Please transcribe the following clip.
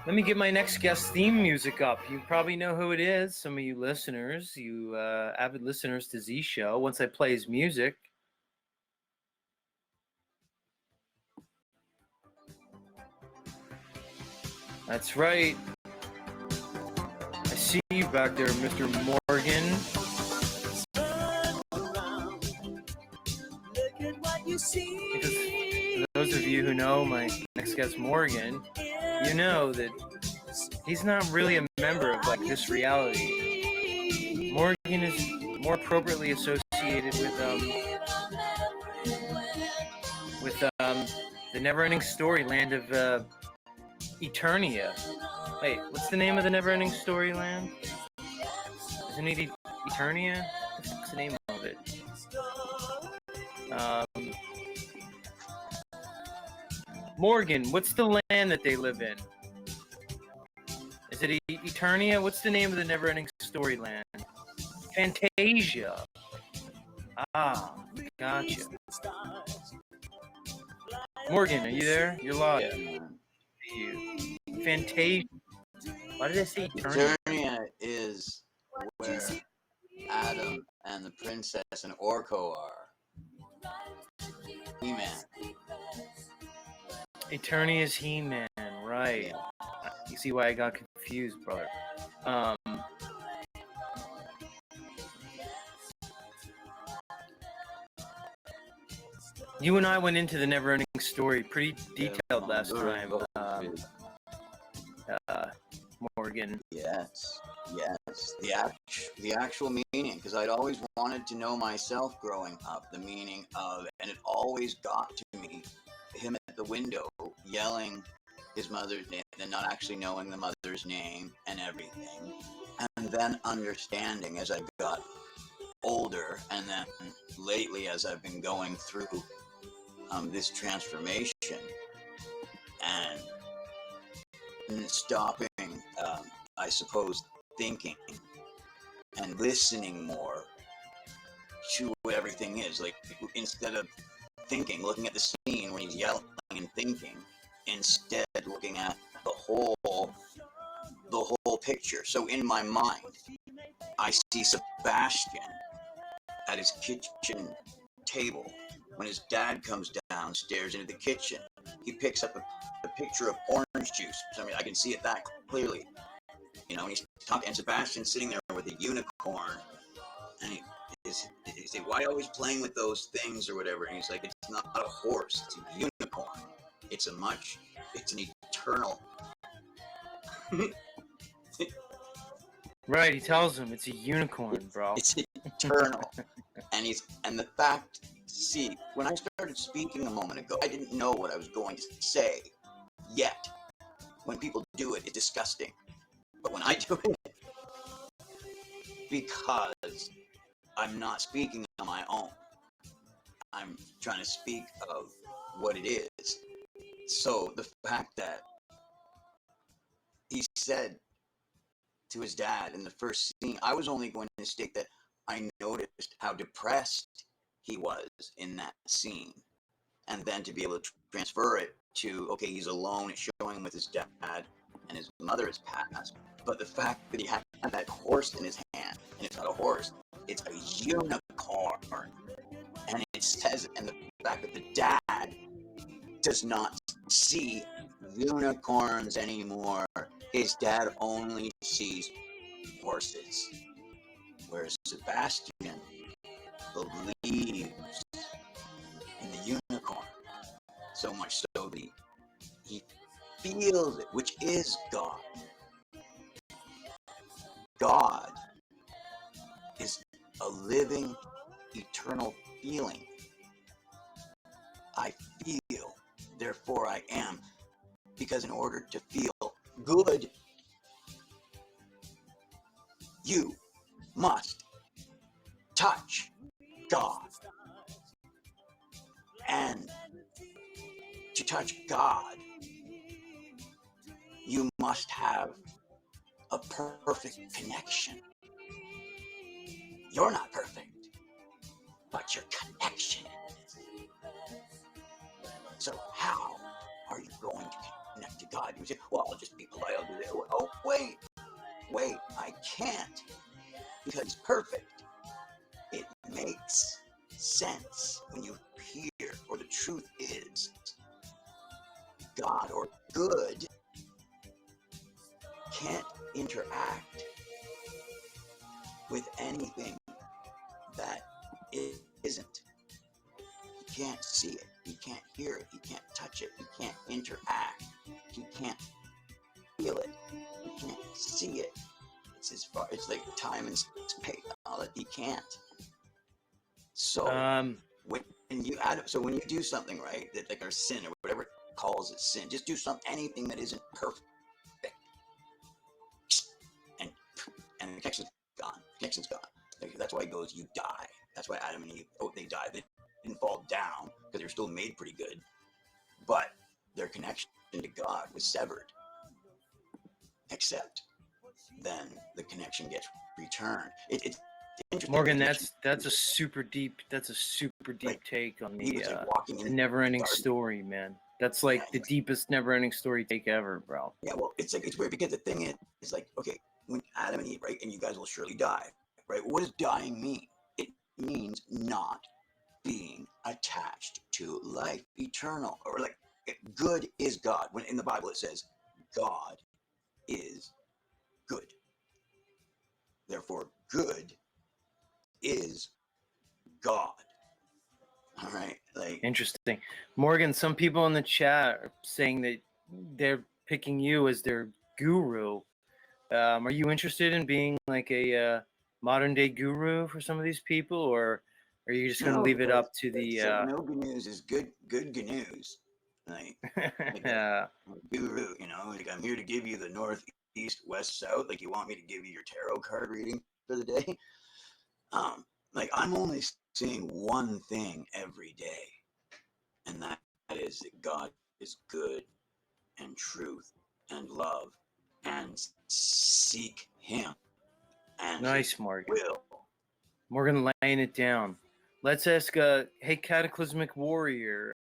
Let me get my next guest theme music up. You probably know who it is. Some of you listeners, you avid listeners to Z Show. Once I play his music, that's right. I see you back there, Mr. Morgan. Because for those of you who know my next guest, Morgan, you know that he's not really a member of like this reality. Morgan is more appropriately associated with the never-ending story land of Eternia. Wait, what's the name of the never-ending story land? Isn't it Eternia? What's the name of it? Morgan, what's the land that they live in? Is it Eternia? What's the name of the never-ending story land? Fantasia. Ah, gotcha. Morgan, are you there? You're live. You. Fantasia. Why did I say Eternia? Eternia is where Adam and the princess and Orko are. He-Man. Eternia is He-Man, right. You see why I got confused, brother. You and I went into the never-ending story pretty detailed last time, Morgan. Yes. The actual meaning, because I'd always wanted to know myself growing up the meaning of, and it always got to me, him at the window yelling his mother's name and not actually knowing the mother's name and everything, and then understanding as I got older, and then lately as I've been going through this transformation and stopping, I suppose, thinking and listening more to what everything is. Like, instead of thinking, looking at the scene when he's yelling and thinking, instead looking at the whole picture. So in my mind, I see Sebastian at his kitchen table. When his dad comes downstairs into the kitchen, he picks up a picture of orange juice. So, I mean, I can see it that clearly. You know, and he's talking, and Sebastian's sitting there with a unicorn, and he's like, why always playing with those things or whatever? And he's like, it's not a horse, it's a unicorn. It's an eternal. Right, he tells him it's a unicorn, bro. It's eternal. and the fact, see, when I started speaking a moment ago, I didn't know what I was going to say yet. When people do it, it's disgusting. But when I do it, because I'm not speaking on my own, I'm trying to speak of what it is. So the fact that he said to his dad in the first scene, I was only going to state that I noticed how depressed he was in that scene, and then to be able to transfer it to, okay, he's alone, it's showing him with his dad and his mother has passed, but the fact that he had that horse in his hand, and it's not a horse, it's a unicorn, and it says, and the fact that the dad does not see unicorns anymore, his dad only sees horses, whereas Sebastian believes in the unicorn so much so that he feels it, which is God. God is a living, eternal feeling. I feel, therefore I am, because in order to feel good, you must touch God. And to touch God, you must have a perfect connection. You're not perfect, but your connection is. So how are you going to connect to God. You say, well, I'll just be polite. I'll do that. Oh, wait, I can't because He's perfect. It makes sense when you hear, or the truth is, God or good can't interact with anything that it isn't. He can't see it. He can't hear it. He can't touch it. He can't interact. He can't feel it. He can't see it. It's as far. It's like time and space. All that he can't. So when you when you do something right, that like our sin or whatever it calls it sin, just do anything that isn't perfect, and the connection's gone. The connection's gone. Like, that's why it goes, you die. That's why Adam and Eve, they died. They didn't fall down because they were still made pretty good, but their connection to God was severed. Except then the connection gets returned. It's interesting. Morgan, that's a super deep Like, take on he the was like walking in the never-ending garden. story, man. That's like Yeah, the deepest never-ending story take ever, bro. Yeah, well, it's like, it's weird because the thing is, it's like, okay, when Adam and Eve, right, and you guys will surely die, right? What does dying mean? It means not being attached to life eternal, or like, good is God. When in the Bible it says God is good, therefore good is God. All right, like, Interesting. Morgan, some people in the chat are saying that they're picking you as their guru. Are you interested in being like a modern day guru for some of these people, or are you just going to no, leave it because up to it's the like no good news is good news. Like, yeah. guru, like, I'm here to give you the north, east, west, south. Like, you want me to give you your tarot card reading for the day? Like, I'm only seeing one thing every day, and that is that God is good and truth and love, and seek Him and Nice, His Morgan. will. Morgan laying it down. Let's ask, hey, Cataclysmic Warrior,